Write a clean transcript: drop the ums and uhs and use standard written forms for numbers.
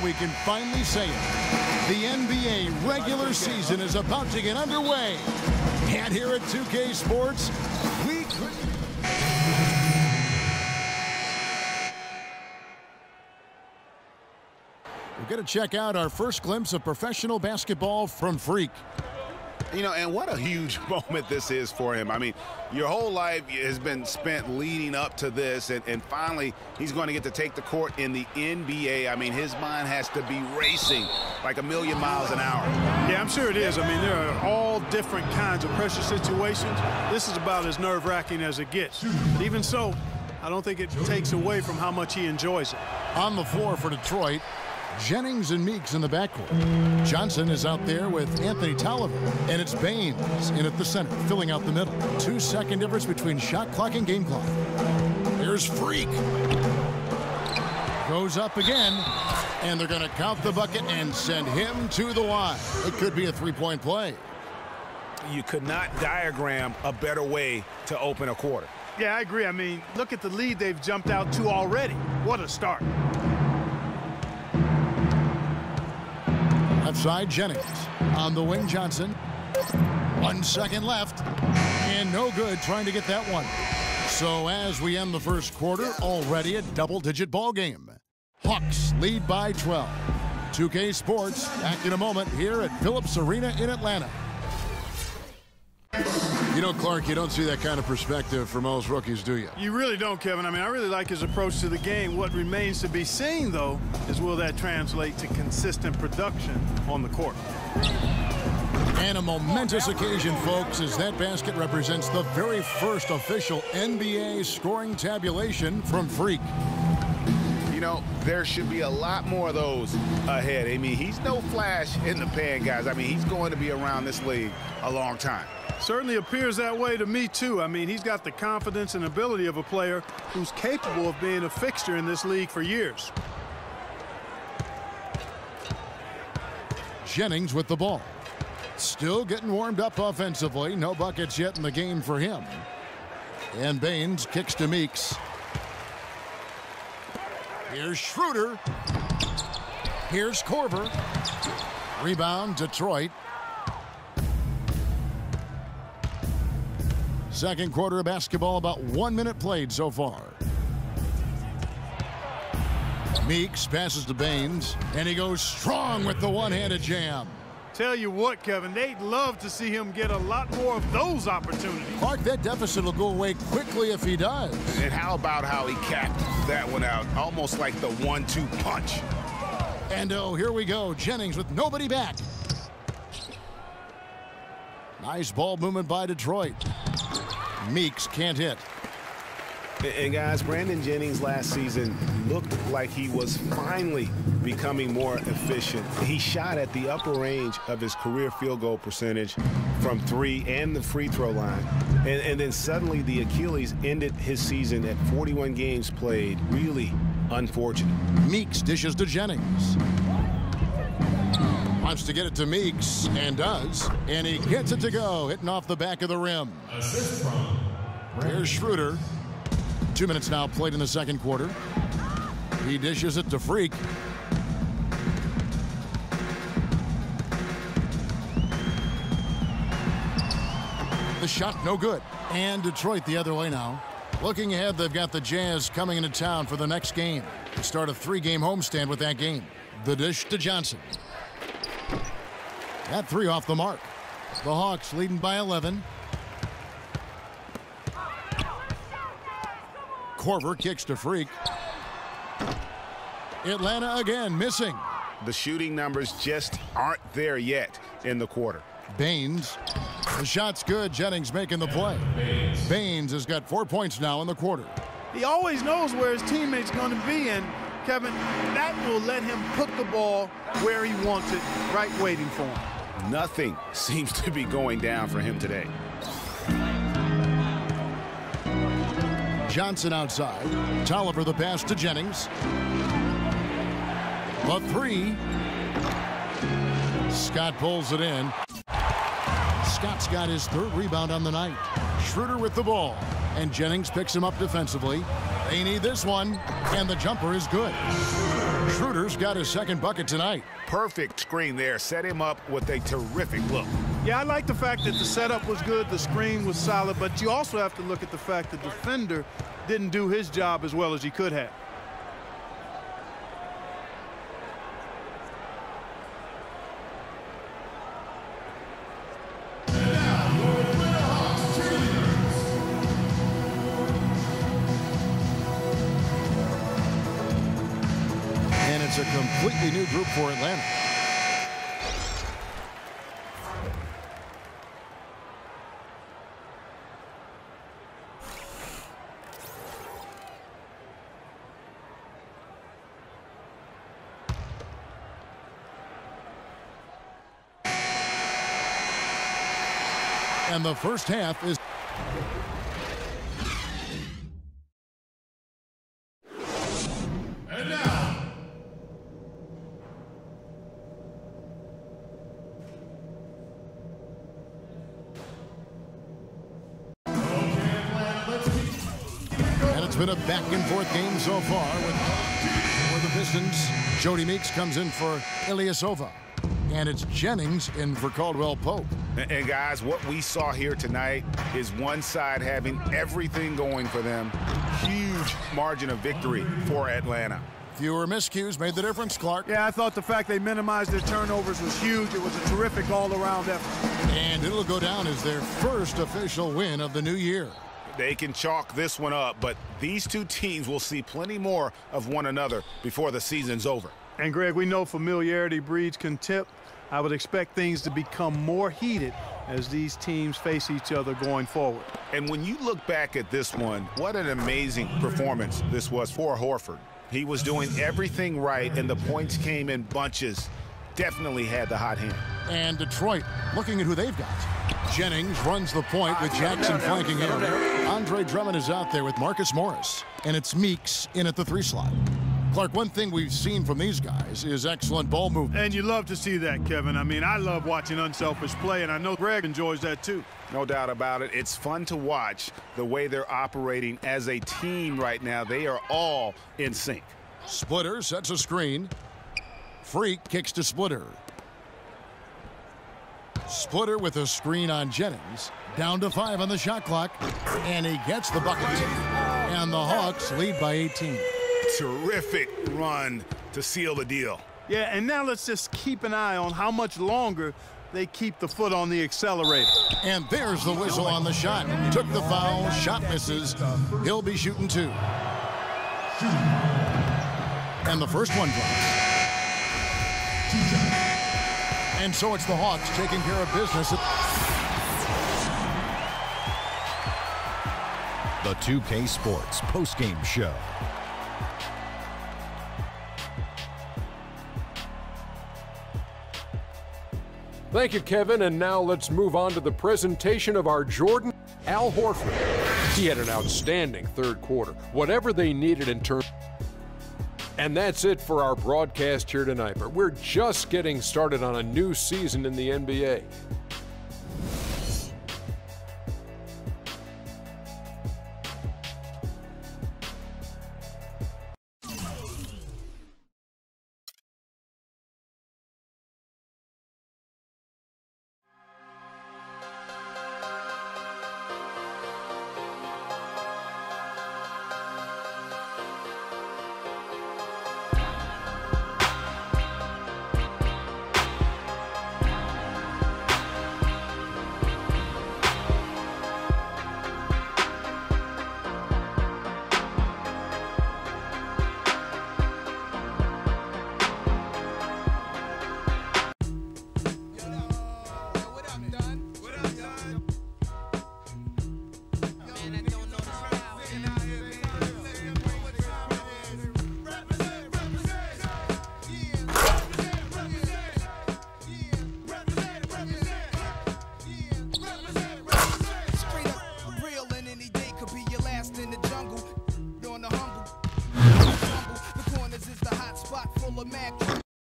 we can finally say it. The NBA regular season is about to get underway. And here at 2K Sports, we we're going to check out our first glimpse of professional basketball from Freak. You know, and what a huge moment this is for him. I mean, your whole life has been spent leading up to this, and finally he's going to get to take the court in the NBA. I mean, his mind has to be racing like a million miles an hour. Yeah, I'm sure it is. I mean, there are all different kinds of pressure situations. This is about as nerve-wracking as it gets. But even so, I don't think it takes away from how much he enjoys it. On the floor for Detroit, Jennings and Meeks in the backcourt. Johnson is out there with Anthony Tolliver, and it's Baines in at the center, filling out the middle. 2-second difference between shot clock and game clock. Here's Freak. Goes up again, and they're going to count the bucket and send him to the line. It could be a three-point play. You could not diagram a better way to open a quarter. Yeah, I agree. I mean, look at the lead they've jumped out to already. What a start. Left side, Jennings. On the wing, Johnson. 1 second left. And no good trying to get that one. So as we end the first quarter, already a double-digit ball game. Hawks lead by 12. 2K Sports back in a moment here at Phillips Arena in Atlanta. You know, Clark, you don't see that kind of perspective for most rookies, do you? You really don't, Kevin. I mean, I really like his approach to the game. What remains to be seen, though, is will that translate to consistent production on the court. And a momentous occasion, folks, as that basket represents the very first official NBA scoring tabulation from Freak. You know, there should be a lot more of those ahead. I mean, he's no flash in the pan, guys. I mean, he's going to be around this league a long time. Certainly appears that way to me, too. I mean, he's got the confidence and ability of a player who's capable of being a fixture in this league for years. Jennings with the ball. Still getting warmed up offensively. No buckets yet in the game for him. And Baines kicks to Meeks. Here's Schroeder. Here's Korver. Rebound, Detroit. Second quarter of basketball, about 1 minute played so far. Meeks passes to Baines, and he goes strong with the one-handed jam. Tell you what, Kevin, they'd love to see him get a lot more of those opportunities. Clark, that deficit will go away quickly if he does. And how about how he capped that one out, almost like the 1-2 punch. And oh, here we go. Jennings with nobody back. Nice ball movement by Detroit. Meeks can't hit. And guys, Brandon Jennings last season looked like he was finally becoming more efficient. He shot at the upper range of his career field goal percentage from 3 and the free throw line. And then suddenly the Achilles ended his season at 41 games played. Really unfortunate. Meeks dishes to Jennings. Wants to get it to Meeks, and does. And he gets it to go, hitting off the back of the rim. Here's Schroeder. 2 minutes now played in the second quarter. He dishes it to Freak. The shot no good. And Detroit the other way now. Looking ahead, they've got the Jazz coming into town for the next game. To start a 3-game homestand with that game. The dish to Johnson. That 3 off the mark. The Hawks leading by 11. Korver kicks to Freak. Atlanta again missing. The shooting numbers just aren't there yet in the quarter. Baines. The shot's good. Jennings making the play. Baines has got 4 points now in the quarter. He always knows where his teammate's going to be, and Kevin, that will let him put the ball where he wants it, right waiting for him. Nothing seems to be going down for him today. Johnson outside. Tolliver the pass to Jennings. The 3. Scott pulls it in. Scott's got his 3rd rebound on the night. Schroeder with the ball. And Jennings picks him up defensively. They need this one. And the jumper is good. Schroeder's got his second bucket tonight. Perfect screen there. Set him up with a terrific look. Yeah, I like the fact that the setup was good, the screen was solid, but you also have to look at the fact that the defender didn't do his job as well as he could have. And it's a completely new group for Atlanta. And the first half is... And now... And it's been a back-and-forth game so far for the Pistons. Jody Meeks comes in for Ilyasova. And it's Jennings in for Caldwell Pope. And guys, what we saw here tonight is one side having everything going for them. Huge margin of victory for Atlanta. Fewer miscues made the difference, Clark. Yeah, I thought the fact they minimized their turnovers was huge. It was a terrific all-around effort. And it'll go down as their first official win of the new year. They can chalk this one up, but these two teams will see plenty more of one another before the season's over. And, Greg, we know familiarity breeds contempt. I would expect things to become more heated as these teams face each other going forward. And when you look back at this one, what an amazing performance this was for Horford. He was doing everything right, and the points came in bunches. Definitely had the hot hand. And Detroit, looking at who they've got. Jennings runs the point with Jackson flanking him. Andre Drummond is out there with Marcus Morris. And it's Meeks in at the 3 slot. Clark, one thing we've seen from these guys is excellent ball movement. And you love to see that, Kevin. I mean, I love watching unselfish play, and I know Greg enjoys that too. No doubt about it. It's fun to watch the way they're operating as a team right now. They are all in sync. Splitter sets a screen. Freak kicks to Splitter. Splitter with a screen on Jennings. Down to 5 on the shot clock. And he gets the bucket. And the Hawks lead by 18. Terrific run to seal the deal. Yeah, and now let's just keep an eye on how much longer they keep the foot on the accelerator. And there's the whistle on the shot. Took the foul, shot misses. He'll be shooting 2. And the first one drops. And so it's the Hawks taking care of business. The 2K Sports postgame show. Thank you, Kevin, and now let's move on to the presentation of our Jordan, Al Horford. He had an outstanding third quarter, whatever they needed in terms. And that's it for our broadcast here tonight, but we're just getting started on a new season in the NBA.